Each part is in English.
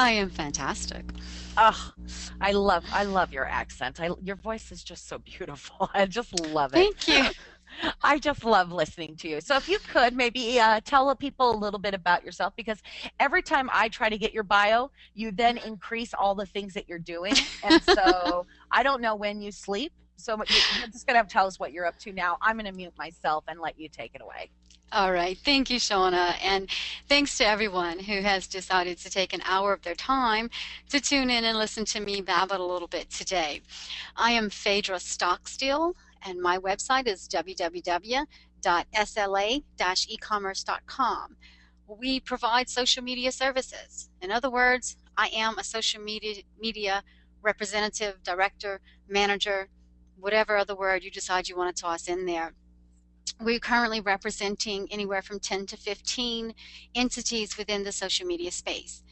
I am fantastic. Oh, I love your accent. Your voice is just so beautiful. I just love it. Thank you. I just love listening to you. So if you could maybe tell the people a little bit about yourself, because every time I try to get your bio, you then increase all the things that you're doing. And so I don't know when you sleep. So you're just going to have to tell us what you're up to now. I'm going to mute myself and let you take it away. All right. Thank you, Shauna. And thanks to everyone who has decided to take an hour of their time to tune in and listen to me babble a little bit today. I am Phaedra Stockstill, and my website is www.sla-ecommerce.com. We provide social media services. In other words, I am a social media representative, director, manager, whatever other word you decide you want to toss in there. We're currently representing anywhere from 10 to 15 entities within the social media space.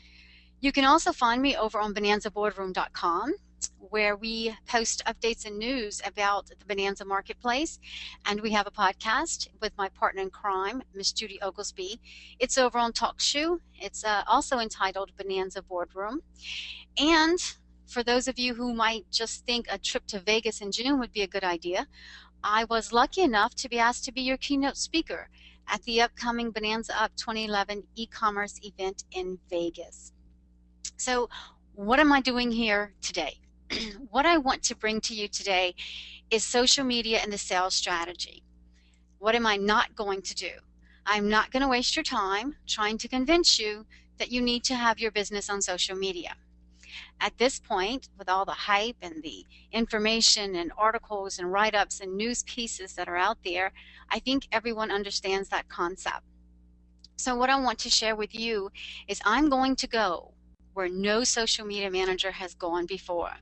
You can also find me over on bonanzaboardroom.com, where we post updates and news about the Bonanza Marketplace. And we have a podcast with my partner in crime, Miss Judy Oglesby. It's over on TalkShoe. It's also entitled Bonanza Boardroom. And for those of you who might just think a trip to Vegas in June would be a good idea, I was lucky enough to be asked to be your keynote speaker at the upcoming Bonanza Up 2011 e-commerce event in Vegas. So what am I doing here today? What I want to bring to you today is social media and the sales strategy. What am I not going to do? I'm not going to waste your time trying to convince you that you need to have your business on social media. At this point, with all the hype and the information and articles and write-ups and news pieces that are out there, I think everyone understands that concept. So what I want to share with you is I'm going to go where no social media manager has gone before.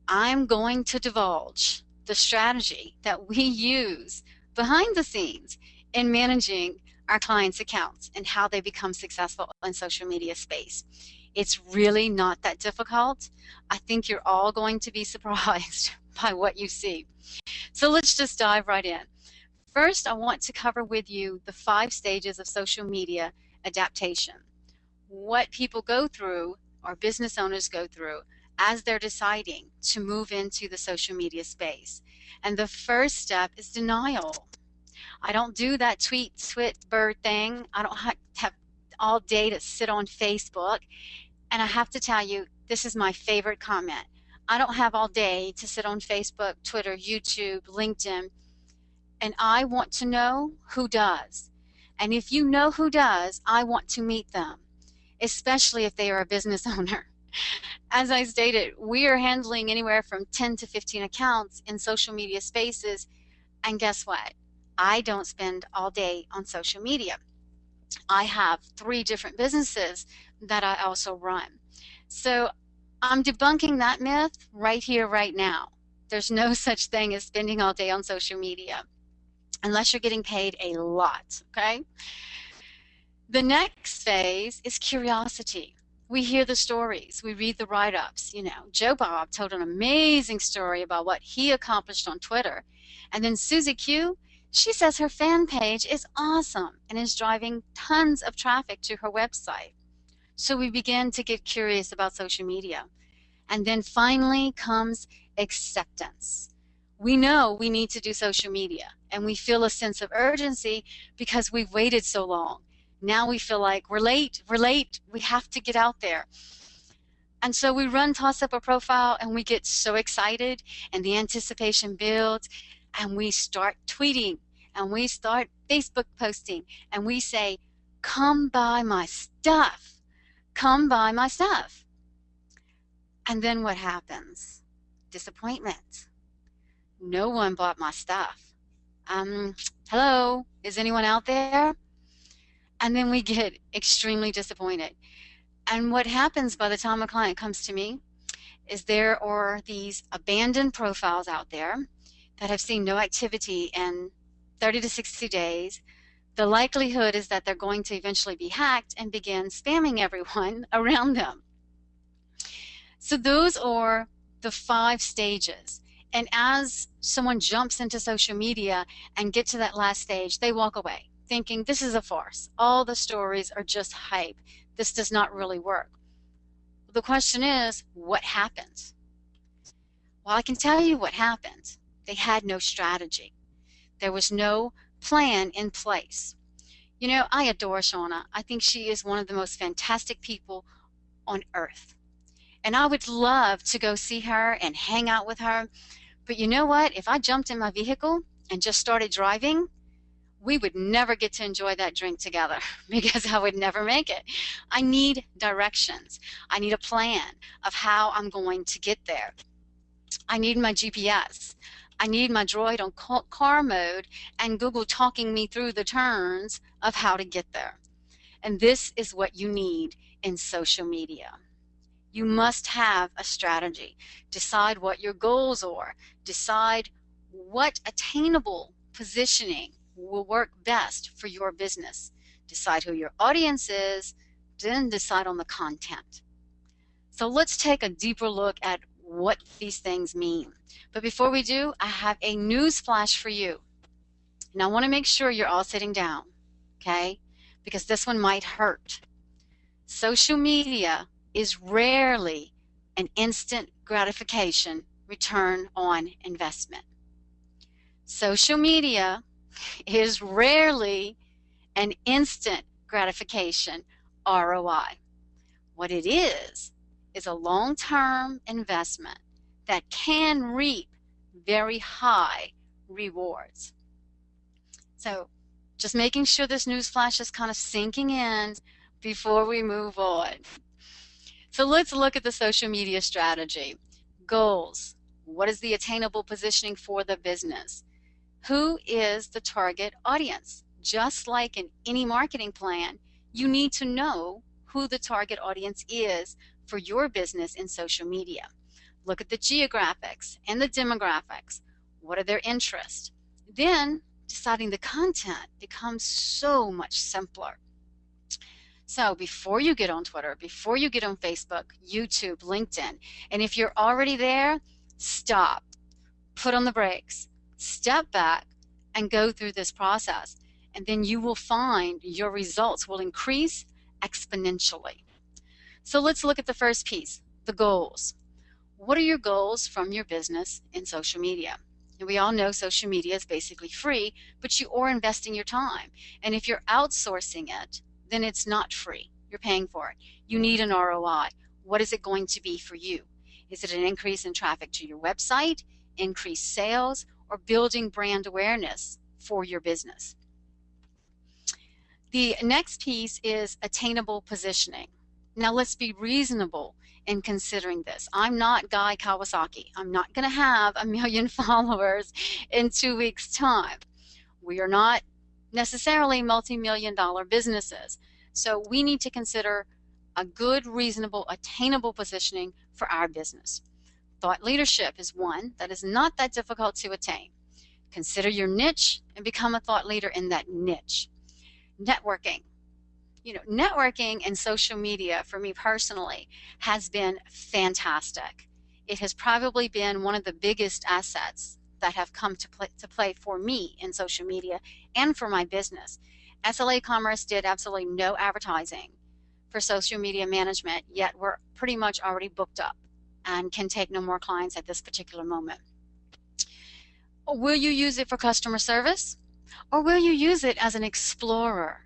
I'm going to divulge the strategy that we use behind the scenes in managing our clients' accounts and how they become successful in social media space. It's really not that difficult. I think you're all going to be surprised by what you see. So let's just dive right in. First, I want to cover with you the 5 stages of social media adaptation. What people go through, or business owners go through, as they're deciding to move into the social media space. And the first step is denial. I don't do that tweet, bird thing. I don't have all day to sit on Facebook. And I have to tell you, this is my favorite comment. I don't have all day to sit on Facebook, Twitter, YouTube, LinkedIn, and I want to know who does. And if you know who does, I want to meet them, especially if they are a business owner. As I stated, we are handling anywhere from 10 to 15 accounts in social media spaces, and guess what? I don't spend all day on social media. I have 3 different businesses that I also run. So I'm debunking that myth right here, right now. There's no such thing as spending all day on social media unless you're getting paid a lot, okay? The next phase is curiosity. We hear the stories, we read the write-ups. You know, Joe Bob told an amazing story about what he accomplished on Twitter. And then Susie Q, she says her fan page is awesome and is driving tons of traffic to her website. So we begin to get curious about social media. And then finally comes acceptance. We know we need to do social media, and we feel a sense of urgency because we've waited so long. Now we feel like we're late, we have to get out there. And so we toss up a profile, and we get so excited, and the anticipation builds, and we start tweeting, and we start Facebook posting, and we say, come buy my stuff, come buy my stuff. And then what happens? Disappointment. No one bought my stuff. Hello, is anyone out there? And then we get extremely disappointed. And what happens by the time a client comes to me is there are these abandoned profiles out there that have seen no activity in 30 to 60 days. The likelihood is that they're going to eventually be hacked and begin spamming everyone around them. So those are the 5 stages. And as someone jumps into social media and get to that last stage, they walk away thinking this is a farce. All the stories are just hype. This does not really work. The question is, what happens? Well, I can tell you what happened. They had no strategy. There was no plan in place. You know, I adore Shauna. I think she is one of the most fantastic people on earth. And I would love to go see her and hang out with her. But you know what? If I jumped in my vehicle and just started driving, we would never get to enjoy that drink together because I would never make it. I need directions. I need a plan of how I'm going to get there. I need my GPS. I need my droid on car mode and Google talking me through the turns of how to get there. And this is what you need in social media. You must have a strategy. Decide what your goals are. Decide what attainable positioning will work best for your business. Decide who your audience is, then decide on the content. So let's take a deeper look at what these things mean. But before we do, I have a news flash for you. And I want to make sure you're all sitting down, okay? Because this one might hurt. Social media is rarely an instant gratification return on investment. Social media is rarely an instant gratification ROI. What it is a long-term investment that can reap very high rewards. So just making sure this news flash is kind of sinking in before we move on. So let's look at the social media strategy. Goals. What is the attainable positioning for the business? Who is the target audience? Just like in any marketing plan, you need to know who the target audience is for your business in social media. Look at the geographics and the demographics. What are their interests? Then deciding the content becomes so much simpler. So before you get on Twitter, before you get on Facebook, YouTube, LinkedIn, and if you're already there, stop, put on the brakes, step back, and go through this process. And then you will find your results will increase exponentially. So let's look at the first piece, the goals. What are your goals from your business in social media? And we all know social media is basically free, but you are investing your time. And if you're outsourcing it, then it's not free. You're paying for it. You need an ROI. What is it going to be for you? Is it an increase in traffic to your website, increased sales, or building brand awareness for your business? The next piece is attainable positioning. Now let's be reasonable in considering this. I'm not Guy Kawasaki. I'm not going to have 1 million followers in 2 weeks' time. We are not necessarily multi-million-dollar businesses. So we need to consider a good, reasonable, attainable positioning for our business. Thought leadership is one that is not that difficult to attain. Consider your niche and become a thought leader in that niche. Networking. You know, networking and social media for me personally has been fantastic. It has probably been one of the biggest assets that have come to play for me in social media and for my business. SLA Commerce did absolutely no advertising for social media management, yet we're pretty much already booked up and can take no more clients at this particular moment. Will you use it for customer service? Or will you use it as an explorer?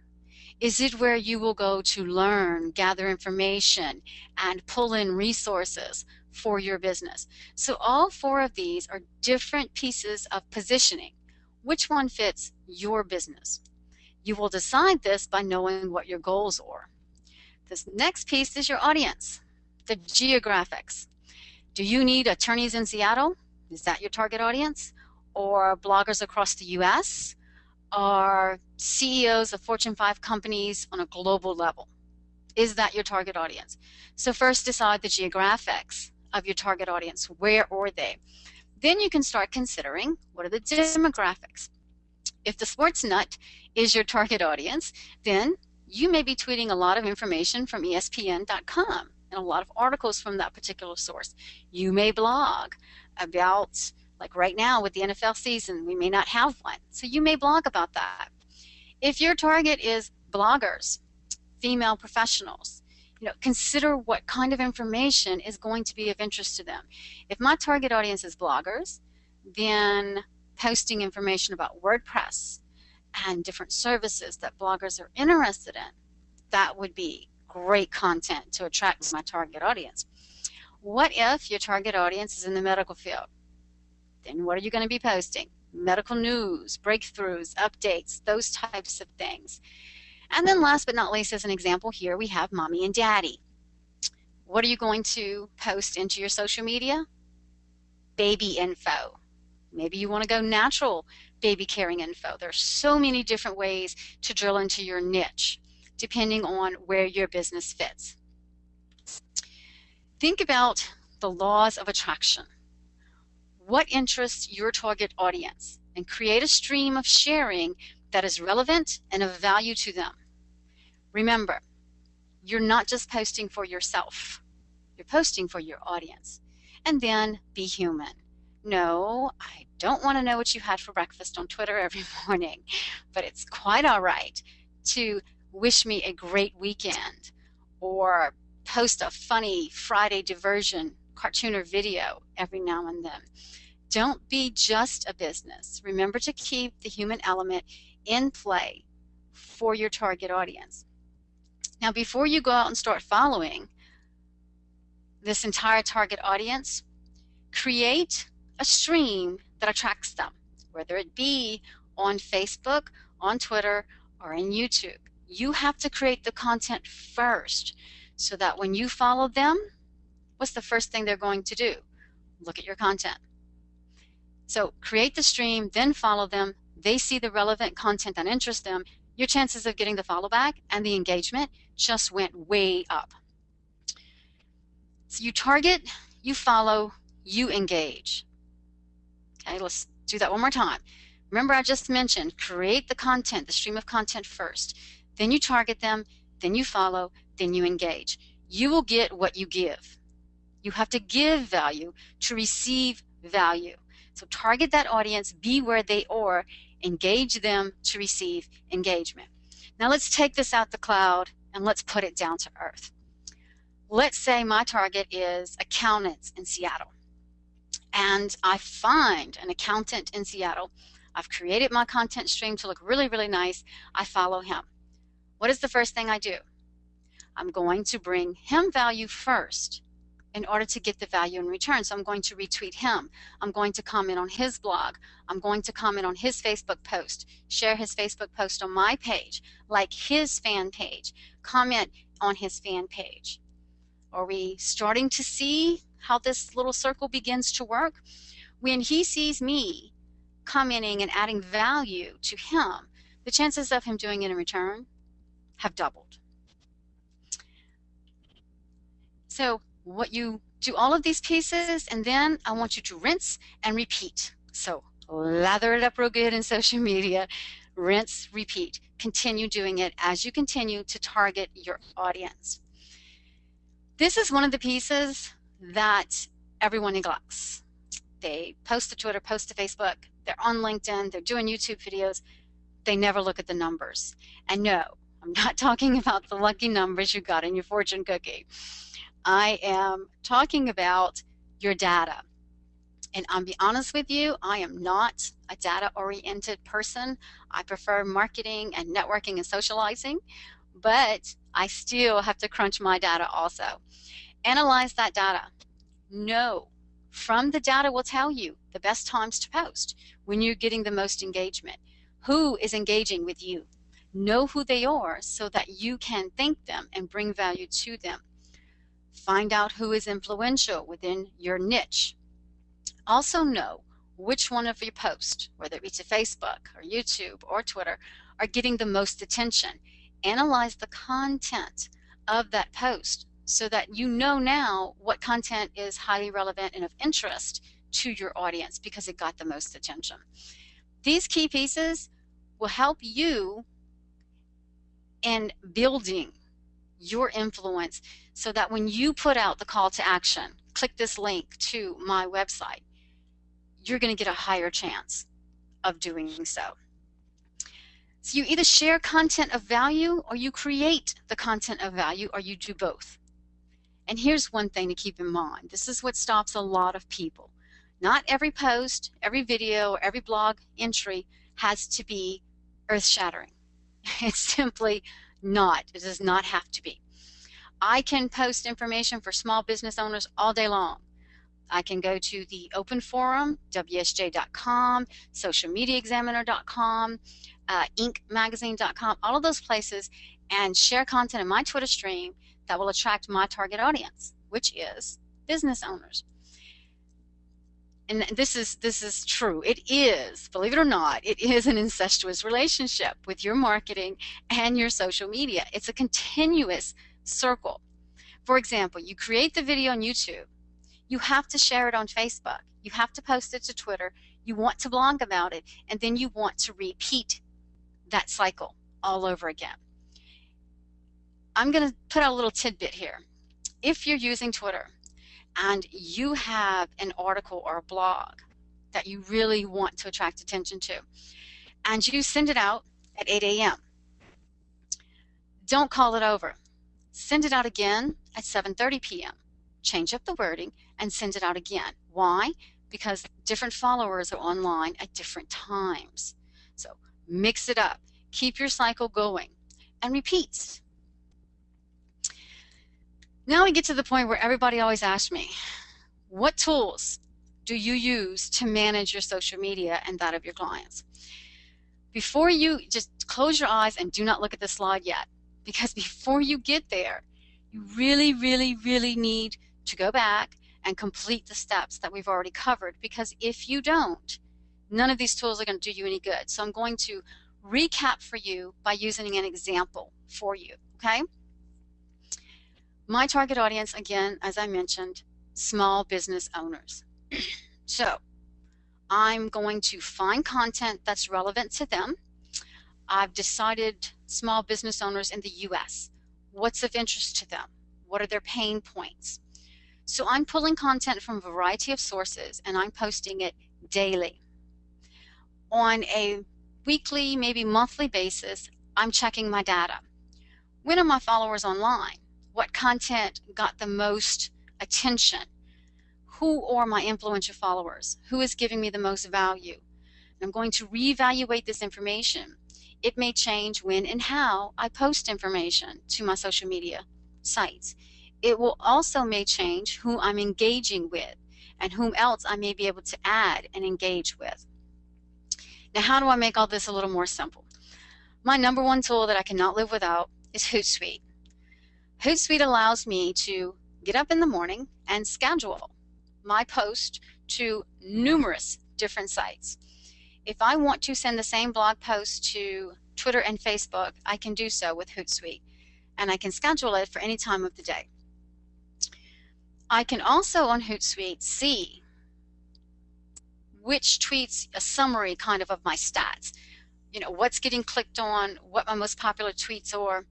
Is it where you will go to learn, gather information, and pull in resources for your business? So all 4 of these are different pieces of positioning. Which one fits your business? You will decide this by knowing what your goals are. This next piece is your audience, the geographics. Do you need attorneys in Seattle? Is that your target audience? Or bloggers across the US? Or CEOs of Fortune 5 companies on a global level? Is that your target audience? So first decide the geographics of your target audience. Where are they? Then you can start considering what are the demographics. If the sports nut is your target audience, then you may be tweeting a lot of information from ESPN.com and a lot of articles from that particular source. You may blog about, like right now with the NFL season, we may not have one. So you may blog about that. If your target is bloggers, female professionals, consider what kind of information is going to be of interest to them. If my target audience is bloggers, then posting information about WordPress and different services that bloggers are interested in, that would be great content to attract my target audience. What if your target audience is in the medical field? Then what are you going to be posting? Medical news, breakthroughs, updates, those types of things. And then last but not least, as an example here, we have mommy and daddy. What are you going to post into your social media? Baby info. Maybe you want to go natural baby caring info. There are so many different ways to drill into your niche, depending on where your business fits. Think about the laws of attraction. What interests your target audience? And create a stream of sharing that is relevant and of value to them. Remember, you're not just posting for yourself. You're posting for your audience. And then be human. No, I don't want to know what you had for breakfast on Twitter every morning, but it's quite all right to wish me a great weekend or post a funny Friday diversion cartoon or video every now and then. Don't be just a business. Remember to keep the human element in play for your target audience. Now, before you go out and start following this entire target audience, create a stream that attracts them, whether it be on Facebook, on Twitter, or in YouTube. You have to create the content first so that when you follow them, what's the first thing they're going to do? Look at your content. So create the stream, then follow them. They see the relevant content that interests them. Your chances of getting the follow back and the engagement just went way up. So you target, you follow, you engage. Okay, let's do that one more time. Remember, I just mentioned create the content, the stream of content first. Then you target them, then you follow, then you engage. You will get what you give. You have to give value to receive value. So target that audience, be where they are, engage them to receive engagement. Now let's take this out the cloud and let's put it down to earth. Let's say my target is accountants in Seattle, and I find an accountant in Seattle. I've created my content stream to look really, really nice. I follow him. What is the first thing I do? I'm going to bring him value first in order to get the value in return. So I'm going to retweet him. I'm going to comment on his blog. I'm going to comment on his Facebook post, share his Facebook post on my page, like his fan page, comment on his fan page. Are we starting to see how this little circle begins to work? When he sees me commenting and adding value to him, the chances of him doing it in return have doubled. So what you do all of these pieces, and then I want you to rinse and repeat. So lather it up real good in social media, rinse, repeat. Continue doing it as you continue to target your audience. This is one of the pieces that everyone neglects. They post to Twitter, post to Facebook, they're on LinkedIn, they're doing YouTube videos, they never look at the numbers. And no, I'm not talking about the lucky numbers you got in your fortune cookie. I am talking about your data. And I'll be honest with you, I am not a data-oriented person. I prefer marketing and networking and socializing, but I still have to crunch my data also. Analyze that data. Know from the data will tell you the best times to post, when you're getting the most engagement, who is engaging with you. Know who they are so that you can thank them and bring value to them. Find out who is influential within your niche. Also know which one of your posts, whether it be to Facebook or YouTube or Twitter, are getting the most attention. Analyze the content of that post so that you know now what content is highly relevant and of interest to your audience because it got the most attention. These key pieces will help you in building your influence so that when you put out the call to action, click this link to my website, you're going to get a higher chance of doing so. So you either share content of value or you create the content of value or you do both. And here's one thing to keep in mind. This is what stops a lot of people. Not every post, every video, or every blog entry has to be earth-shattering. It's simply not. It does not have to be. I can post information for small business owners all day long. I can go to the open forum, WSJ.com, socialmediaexaminer.com, inkmagazine.com, all of those places, and share content in my Twitter stream that will attract my target audience, which is business owners. And this is true. It is, believe it or not, it is an incestuous relationship with your marketing and your social media. It's a continuous circle. For example, you create the video on YouTube. You have to share it on Facebook. You have to post it to Twitter. You want to blog about it, and then you want to repeat that cycle all over again. I'm going to put out a little tidbit here. If you're using Twitter and you have an article or a blog that you really want to attract attention to, and you send it out at 8 a.m., don't call it over. Send it out again at 7:30 p.m. Change up the wording and send it out again. Why? Because different followers are online at different times. So mix it up. Keep your cycle going and repeat. Now we get to the point where everybody always asks me, what tools do you use to manage your social media and that of your clients? Before you just close your eyes and do not look at the slide yet, because before you get there, you really, really, really need to go back and complete the steps that we've already covered, because if you don't, none of these tools are going to do you any good. So I'm going to recap for you by using an example for you, okay? My target audience, again, as I mentioned, small business owners. So I'm going to find content that's relevant to them. I've decided small business owners in the US. What's of interest to them? What are their pain points? So I'm pulling content from a variety of sources and I'm posting it daily. On a weekly, maybe monthly basis, I'm checking my data. When are my followers online? What content got the most attention? Who are my influential followers? Who is giving me the most value? And I'm going to reevaluate this information. It may change when and how I post information to my social media sites. It will also may change who I'm engaging with and whom else I may be able to add and engage with. Now, how do I make all this a little more simple? My number one tool that I cannot live without is Hootsuite. Hootsuite allows me to get up in the morning and schedule my post to numerous different sites. If I want to send the same blog post to Twitter and Facebook, I can do so with Hootsuite, and I can schedule it for any time of the day. I can also on Hootsuite see which tweets, a summary kind of my stats. You know, what's getting clicked on, what my most popular tweets are.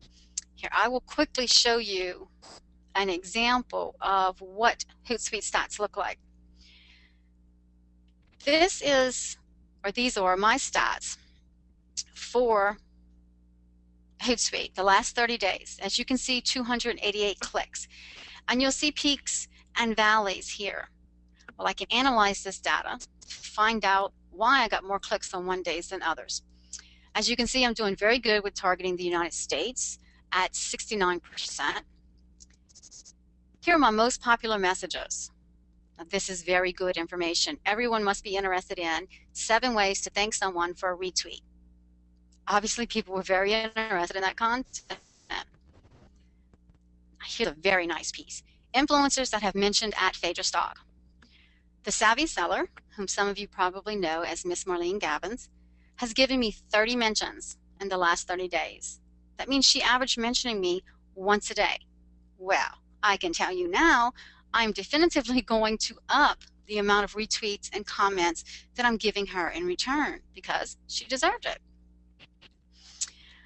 Here, I will quickly show you an example of what Hootsuite stats look like. This is, or these are my stats for Hootsuite, the last 30 days. As you can see, 288 clicks. And you'll see peaks and valleys here. Well, I can analyze this data, find out why I got more clicks on one days than others. As you can see, I'm doing very good with targeting the United States at 69%. Here are my most popular messages. Now, this is very good information. Everyone must be interested in 7 ways to thank someone for a retweet. Obviously, people were very interested in that content. Here's a very nice piece. Influencers that have mentioned at Phaedra Stock. The Savvy Seller, whom some of you probably know as Miss Marlene Gavins, has given me 30 mentions in the last 30 days. That means she averaged mentioning me once a day. Well, I can tell you now, I'm definitively going to up the amount of retweets and comments that I'm giving her in return because she deserved it.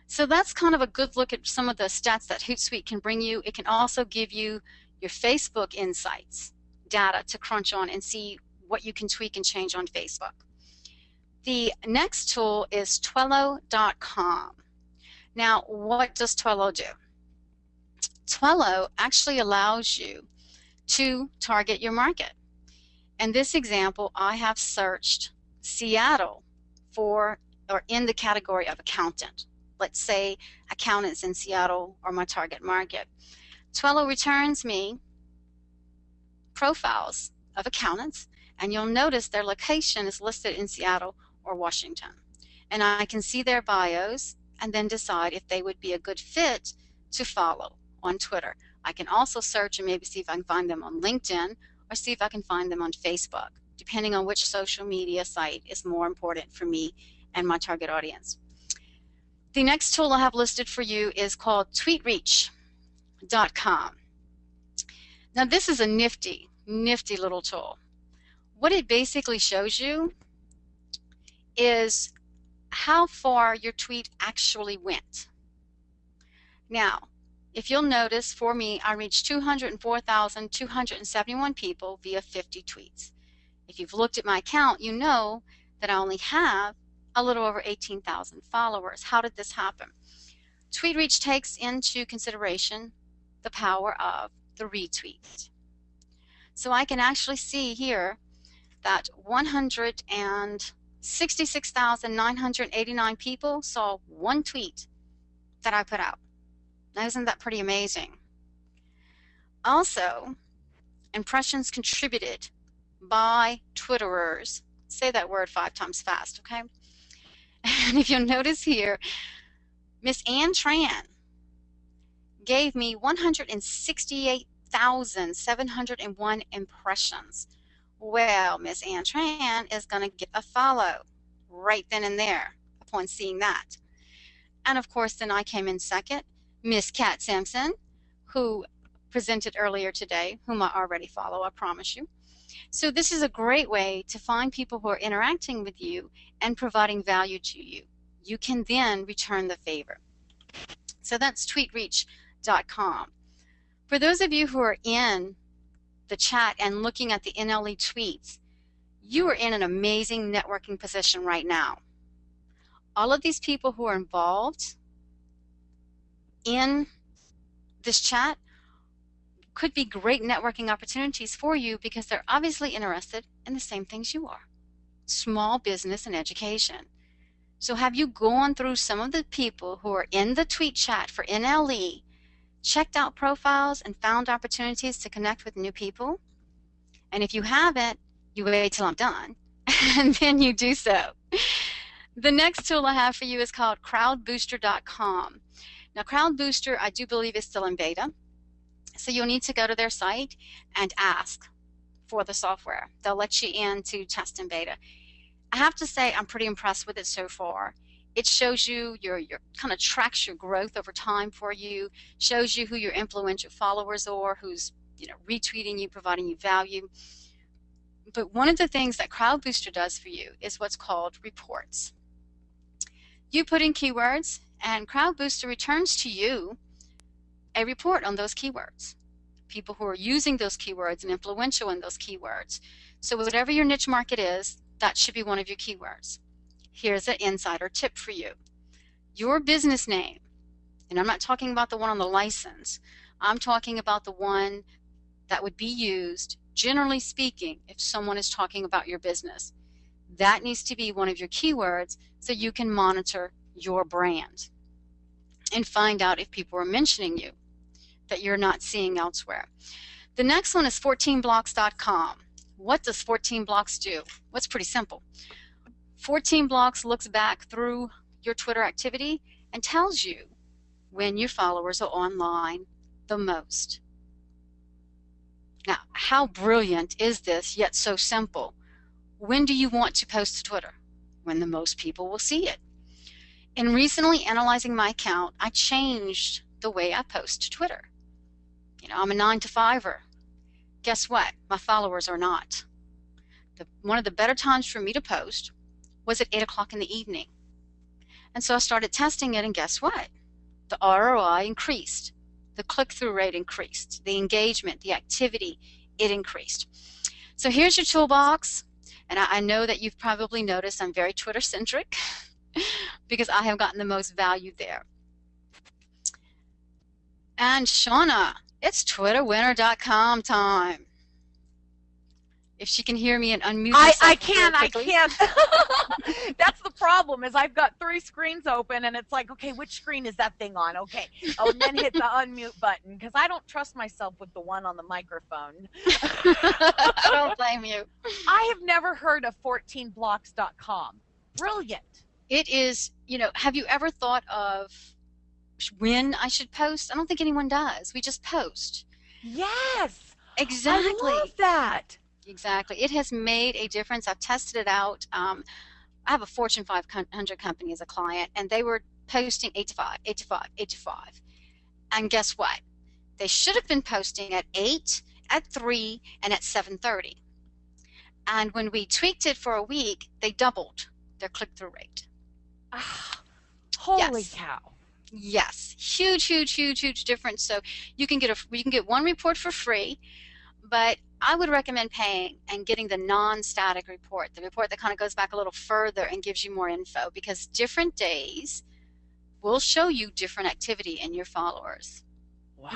So that's kind of a good look at some of the stats that Hootsuite can bring you. It can also give you your Facebook insights data to crunch on and see what you can tweak and change on Facebook. The next tool is Twello.com. Now, what does Twello do? Twello actually allows you to target your market. In this example, I have searched Seattle for, or in the category of accountant. Let's say accountants in Seattle are my target market. Twello returns me profiles of accountants, and you'll notice their location is listed in Seattle or Washington. And I can see their bios and then decide if they would be a good fit to follow on Twitter. I can also search and maybe see if I can find them on LinkedIn or see if I can find them on Facebook, depending on which social media site is more important for me and my target audience. The next tool I have listed for you is called tweetreach.com. Now this is a nifty little tool. What it basically shows you is how far your tweet actually went. Now, if you'll notice, for me, I reached 204,271 people via 50 tweets. If you've looked at my account, you know that I only have a little over 18,000 followers. How did this happen? TweetReach takes into consideration the power of the retweet. So I can actually see here that 166,989 people saw one tweet that I put out. Now, isn't that pretty amazing? Also, impressions contributed by Twitterers. Say that word 5 times fast, okay? And if you'll notice here, Miss Ann Tran gave me 168,701 impressions. Well, Miss Ann Tran is going to get a follow right then and there upon seeing that. And of course, then I came in second. Miss Kat Sampson, who presented earlier today, whom I already follow, I promise you. So this is a great way to find people who are interacting with you and providing value to you. You can then return the favor. So that's tweetreach.com. For those of you who are in the chat and looking at the NLE tweets, you are in an amazing networking position right now. All of these people who are involved in this chat could be great networking opportunities for you because they're obviously interested in the same things you are: small business and education. So have you gone through some of the people who are in the tweet chat for NLE, checked out profiles, and found opportunities to connect with new people? And if you haven't, you wait till I'm done, and then you do so. The next tool I have for you is called crowdbooster.com. Now, CrowdBooster, I do believe, is still in beta. So you'll need to go to their site and ask for the software. They'll let you in to test in beta. I have to say I'm pretty impressed with it so far. It shows you your kind of tracks your growth over time for you, shows you who your influential followers are, who's retweeting you, providing you value. But one of the things that CrowdBooster does for you is what's called reports. You put in keywords, and CrowdBooster returns to you a report on those keywords, people who are using those keywords and influential in those keywords. So whatever your niche market is, that should be one of your keywords. Here's an insider tip for you. Your business name, and I'm not talking about the one on the license, I'm talking about the one that would be used, generally speaking, if someone is talking about your business. That needs to be one of your keywords so you can monitor your brand and find out if people are mentioning you that you're not seeing elsewhere. The next one is 14blocks.com. What does 14 Blocks do? Well, it's pretty simple. 14 Blocks looks back through your Twitter activity and tells you when your followers are online the most. Now, how brilliant is this, yet so simple? When do you want to post to Twitter? When the most people will see it. In recently analyzing my account, I changed the way I post to Twitter. I'm a 9-to-5er. Guess what? My followers are not. One of the better times for me to post was at 8 o'clock in the evening. And so I started testing it, and guess what? The ROI increased. The click-through rate increased. The engagement, the activity, it increased. So here's your toolbox. And I know that you've probably noticed I'm very Twitter centric because I have gotten the most value there. And Shauna, it's twitterwinner.com time. If she can hear me and unmute I herself real can't, I quickly. can't. That's the problem is I've got 3 screens open and it's like, okay, which screen is that thing on? Okay. Oh, and then hit the unmute button because I don't trust myself with the one on the microphone. I don't blame you. I have never heard of 14blocks.com. Brilliant. It is, have you ever thought of when I should post? I don't think anyone does. We just post. Yes. Exactly. I love that. Exactly. It has made a difference. I've tested it out. I have a Fortune 500 company as a client, and they were posting 8 to 5, 8 to 5, 8 to 5. And guess what? They should have been posting at 8, at 3, and at 7:30. And when we tweaked it for a week, they doubled their click-through rate. Holy Yes. cow. Yes. Huge, huge, huge, huge difference. So you can get one report for free, but I would recommend paying and getting the non-static report, the report that kind of goes back a little further and gives you more info, because different days will show you different activity in your followers. Wow.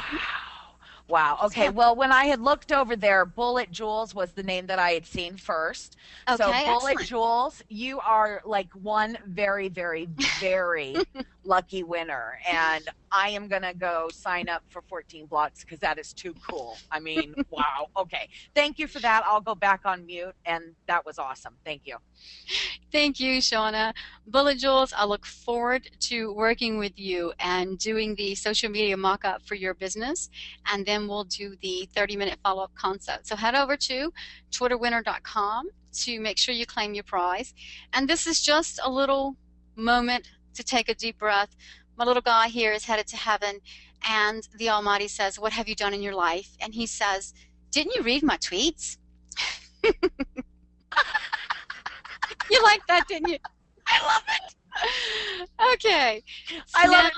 Wow. Okay. Well, when I had looked over there, Bullet Jewels was the name that I had seen first. Okay, So Bullet excellent. Jewels, you are like one very, very, very lucky winner. And I am going to go sign up for 14 blocks because that is too cool. I mean, wow. Okay. Thank you for that. I'll go back on mute. And that was awesome. Thank you. Thank you, Shauna. Bullet Jewels, I look forward to working with you and doing the social media mock-up for your business, and then we'll do the 30-minute follow-up consult. So head over to twitterwinner.com to make sure you claim your prize. And this is just a little moment to take a deep breath. My little guy here is headed to heaven, and the Almighty says, "What have you done in your life?" And he says, "Didn't you read my tweets?" You liked that, didn't you? I love it. Okay. I love it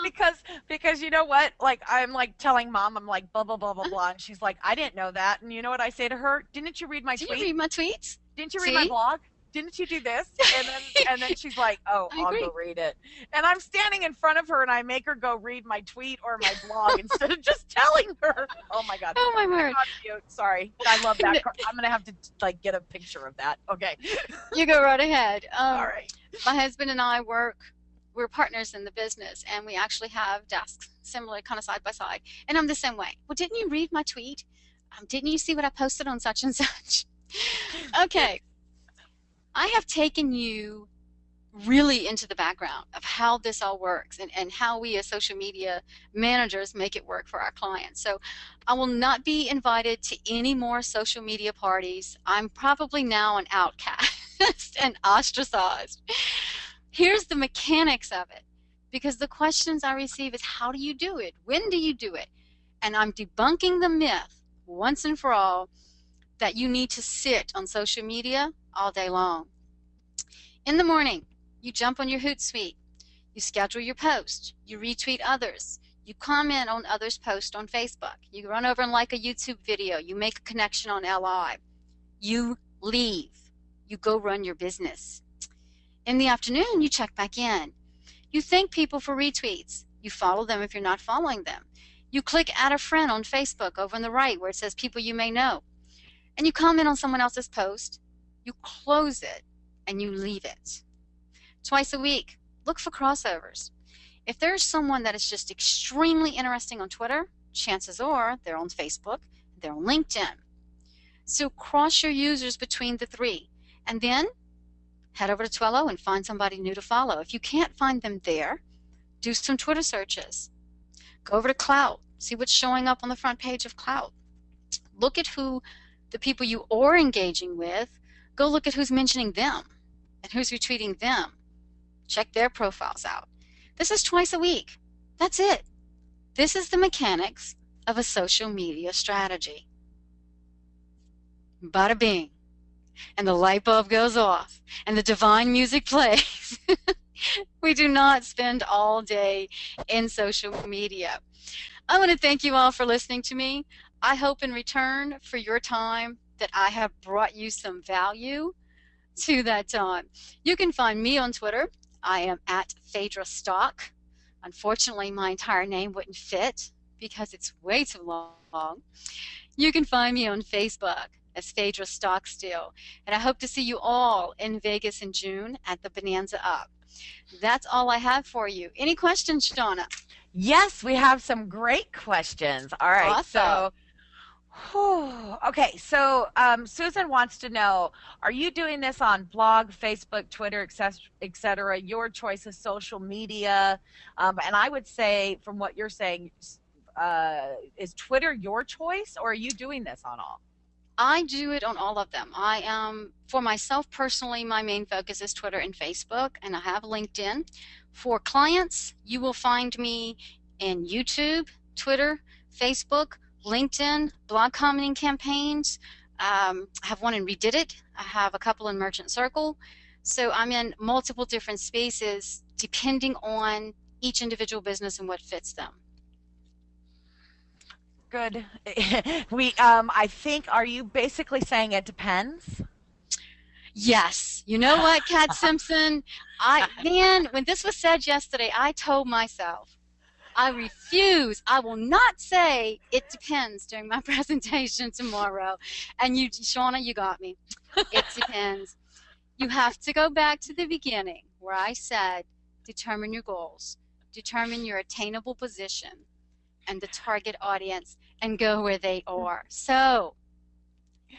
because you know what? Like I'm like telling mom, I'm like blah blah blah blah blah, and she's like, I didn't know that. And you know what I say to her? Didn't you read my Did tweet? you read my tweets? Didn't you read my See? blog? Didn't you do this? And then she's like, oh, I I'll agree. go read it. And I'm standing in front of her and I make her go read my tweet or my blog instead of just telling her. Oh my God. Oh my word. Sorry. I love that. I'm gonna have to like get a picture of that. Okay. You go right ahead. All right. My husband and I we're partners in the business, and we actually have desks similar, kind of side by side. And I'm the same way. Well, didn't you read my tweet? Didn't you see what I posted on such and such? Okay. I have taken you really into the background of how this all works and how we as social media managers make it work for our clients. So I will not be invited to any more social media parties. I'm probably now an outcast and ostracized. Here's the mechanics of it, because the questions I receive is, how do you do it? When do you do it? And I'm debunking the myth once and for all that you need to sit on social media all day long. In the morning, you jump on your Hootsuite, you schedule your post, you retweet others, you comment on others' posts on Facebook, you run over and like a YouTube video, you make a connection on LI, you leave, you go run your business. In the afternoon, you check back in. You thank people for retweets. You follow them if you're not following them. You click add a friend on Facebook over on the right where it says people you may know. And you comment on someone else's post, you close it, and you leave it. Twice a week, look for crossovers. If there's someone that is just extremely interesting on Twitter, chances are they're on Facebook, they're on LinkedIn. So cross your users between the three, and then head over to Twilio and find somebody new to follow. If you can't find them there, do some Twitter searches. Go over to Clout, see what's showing up on the front page of Clout. Look at who the people you are engaging with, go look at who's mentioning them and who's retweeting them. Check their profiles out. This is twice a week. That's it. This is the mechanics of a social media strategy. Bada bing. And the light bulb goes off and the divine music plays. We do not spend all day in social media. I want to thank you all for listening to me. I hope in return for your time that I have brought you some value. to that time. You can find me on Twitter. I am at Phaedra Stock. Unfortunately, my entire name wouldn't fit because it's way too long. You can find me on Facebook as Phaedra Stockstill. And I hope to see you all in Vegas in June at the Bonanza Up. That's all I have for you. Any questions, Shauna? Yes, we have some great questions. All right. Awesome. Okay. So Susan wants to know, are you doing this on blog, Facebook, Twitter, et cetera, your choice of social media? And I would say, from what you're saying, is Twitter your choice, or are you doing this on all? I do it on all of them. I am, for myself personally, my main focus is Twitter and Facebook, and I have LinkedIn. For clients, you will find me in YouTube, Twitter, Facebook, LinkedIn, blog commenting campaigns. I have one in Redid It. I have a couple in Merchant Circle. So I'm in multiple different spaces depending on each individual business and what fits them. Good. I think, are you basically saying it depends? Yes. You know what, Kat Simpson? Man, when this was said yesterday, I told myself, I refuse. I will not say it depends during my presentation tomorrow. And you, Shauna, you got me. It depends. You have to go back to the beginning where I said, determine your goals, determine your attainable position and the target audience, and go where they are. So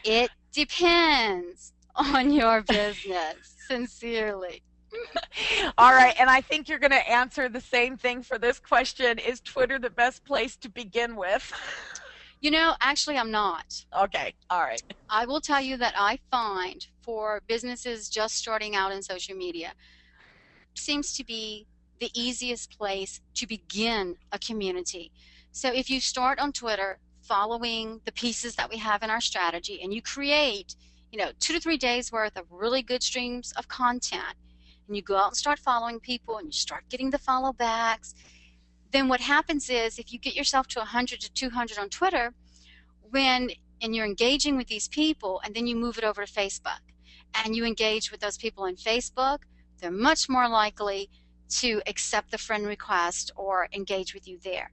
it depends on your business, sincerely. All right, and I think you're going to answer the same thing for this question. Is Twitter the best place to begin with? You know, actually, I'm not. Okay, all right. I will tell you that I find for businesses just starting out in social media, seems to be the easiest place to begin a community. So if you start on Twitter following the pieces that we have in our strategy and you create, 2 to 3 days worth of really good streams of content, and you go out and start following people and you start getting the follow backs, then what happens is if you get yourself to 100 to 200 on Twitter, and you're engaging with these people and then you move it over to Facebook and you engage with those people on Facebook, they're much more likely to accept the friend request or engage with you there.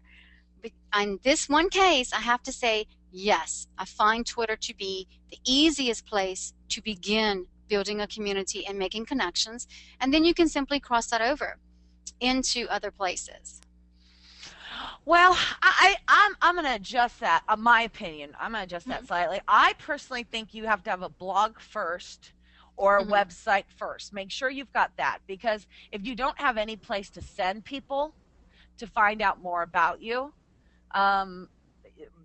But in this one case, I have to say, yes, I find Twitter to be the easiest place to begin building a community and making connections, and then you can simply cross that over into other places. Well, I'm going to adjust that. My opinion, I'm going to adjust that slightly. I personally think you have to have a blog first or a website first. Make sure you've got that, because if you don't have any place to send people to find out more about you,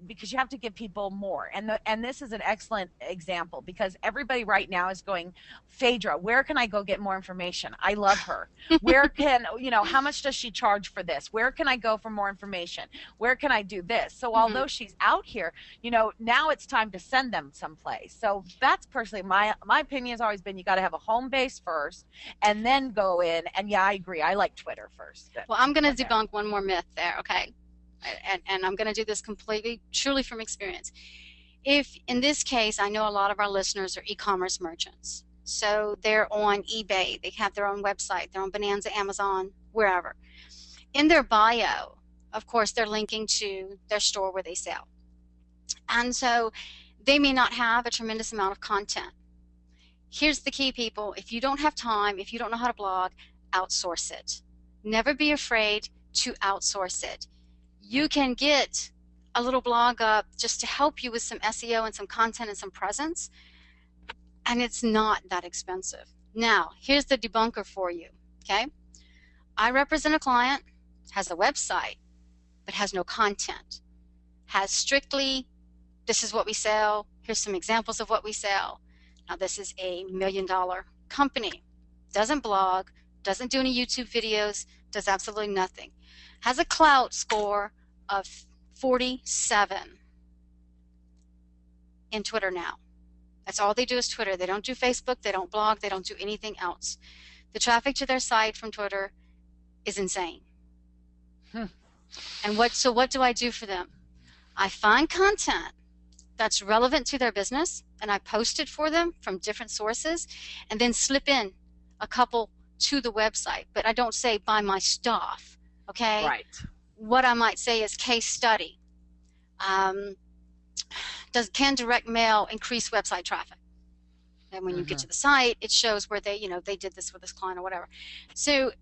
because you have to give people more. And this is an excellent example, because everybody right now is going, Phaedra, where can I go get more information? I love her. Where can, how much does she charge for this? Where can I go for more information? Where can I do this? So although she's out here, now it's time to send them someplace. So that's personally my opinion has always been, you got to have a home base first and then go in. And yeah, I agree. I like Twitter first. Well, I'm going to debunk one more myth there. Okay. And I'm going to do this completely, truly from experience. If, in this case, I know a lot of our listeners are e-commerce merchants. So they're on eBay, they have their own website, they're on Bonanza, Amazon, wherever. In their bio, of course, they're linking to their store where they sell. And so they may not have a tremendous amount of content. Here's the key, people. If you don't have time, if you don't know how to blog, outsource it. Never be afraid to outsource it. You can get a little blog up just to help you with some SEO and some content and some presence, and it's not that expensive. Now, here's the debunker for you, okay? I represent a client, has a website, but has no content. Has strictly, this is what we sell, here's some examples of what we sell. Now, this is a $1 million company. Doesn't blog, doesn't do any YouTube videos, does absolutely nothing. Has a clout score of 47 in Twitter now. That's all they do is Twitter. They don't do Facebook, they don't blog, they don't do anything else. The traffic to their site from Twitter is insane. And what do I do for them? I find content that's relevant to their business, and I post it for them from different sources, and then slip in a couple to the website. But I don't say buy my stuff, okay? Right. What I might say is case study. Um, can direct mail increase website traffic? And when you get Mm-hmm. to the site, it shows where they did this with this client or whatever. So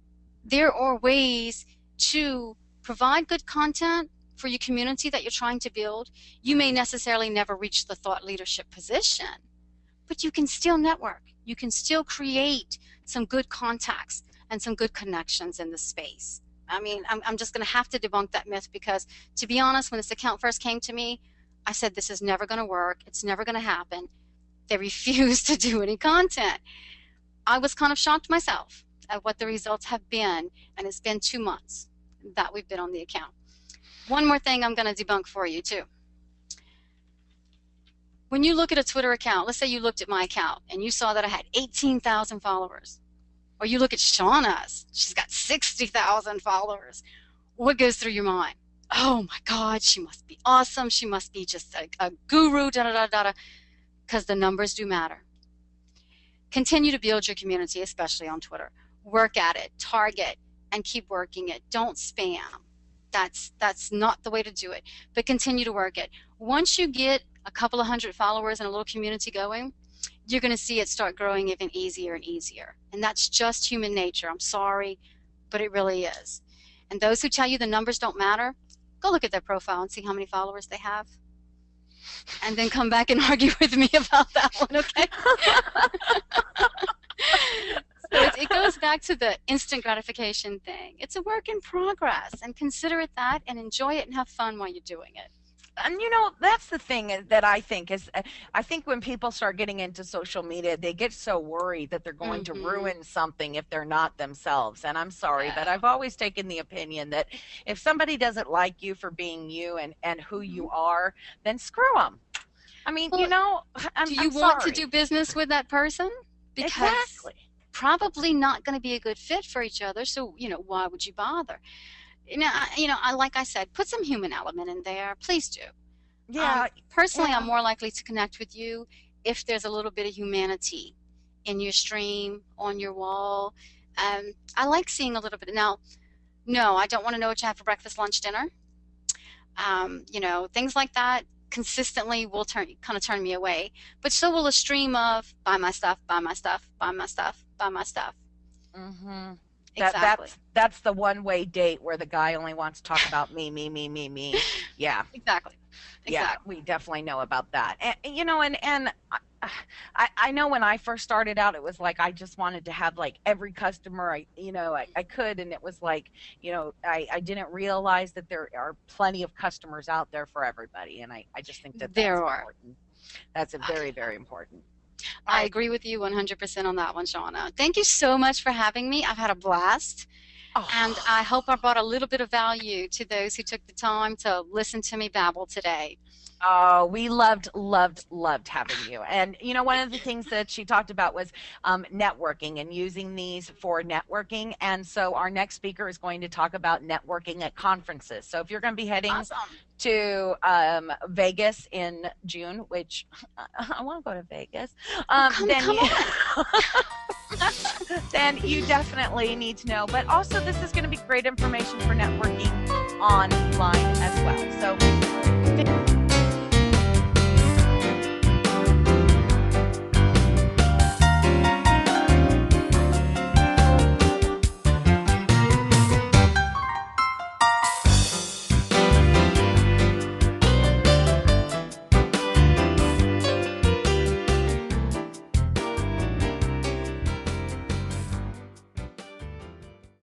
there are ways to provide good content for your community that you're trying to build. You may necessarily never reach the thought leadership position, but you can still network. You can still create some good contacts and some good connections in the space. I mean, I'm just going to have to debunk that myth because, to be honest, when this account first came to me, I said, this is never going to work. It's never going to happen. They refused to do any content. I was kind of shocked myself at what the results have been, and it's been 2 months that we've been on the account. One more thing I'm going to debunk for you, too. When you look at a Twitter account, let's say you looked at my account and you saw that I had 18,000 followers, or you look at Shauna's, she's got 60,000 followers. What goes through your mind? Oh my God, she must be awesome. She must be just a guru, da da da da da, because the numbers do matter. Continue to build your community, especially on Twitter. Work at it, target, and keep working it. Don't spam. That's not the way to do it, but continue to work it. Once you get a couple of hundred followers and a little community going, you're going to see it start growing even easier and easier. And that's just human nature. I'm sorry, but it really is. And those who tell you the numbers don't matter, go look at their profile and see how many followers they have. And then come back and argue with me about that one, okay? So it goes back to the instant gratification thing. It's a work in progress, and consider it that, and enjoy it and have fun while you're doing it. And that's the thing that I think is, I think when people start getting into social media, they get so worried that they're going to ruin something if they're not themselves. And I'm sorry, but I've always taken the opinion that if somebody doesn't like you for being you and who you are, then screw them. I mean, Well, do you I'm want to sorry. do business with that person? Because Exactly. probably not going to be a good fit for each other. So, why would you bother? Like I said, put some human element in there. Please do. Yeah. Personally, I'm Yeah. more likely to connect with you if there's a little bit of humanity in your stream, on your wall. I like seeing a little bit. Now, no, I don't want to know what you have for breakfast, lunch, dinner. Things like that consistently will kind of turn me away. But so will a stream of buy my stuff, buy my stuff, buy my stuff, buy my stuff. Mm-hmm. That Exactly. that's the one-way date where the guy only wants to talk about me, me, me, me, me. Yeah. Exactly. Yeah, Exactly. we definitely know about that. And I know when I first started out, it was like I just wanted to have like every customer I could, and it was like I didn't realize that there are plenty of customers out there for everybody, and I just think that that's There are. important. That's a very, very important. All I right. agree with you 100% on that one, Shauna. Thank you so much for having me. I've had a blast, and Oh, I hope I brought a little bit of value to those who took the time to listen to me babble today. oh, we loved, loved, loved having you. And one of the things that she talked about was networking and using these for networking. And so our next speaker is going to talk about networking at conferences. So if you're going to be heading Awesome. to Vegas in June, which I want to go to Vegas, Well, come, then come on. then you definitely need to know. But also, this is going to be great information for networking online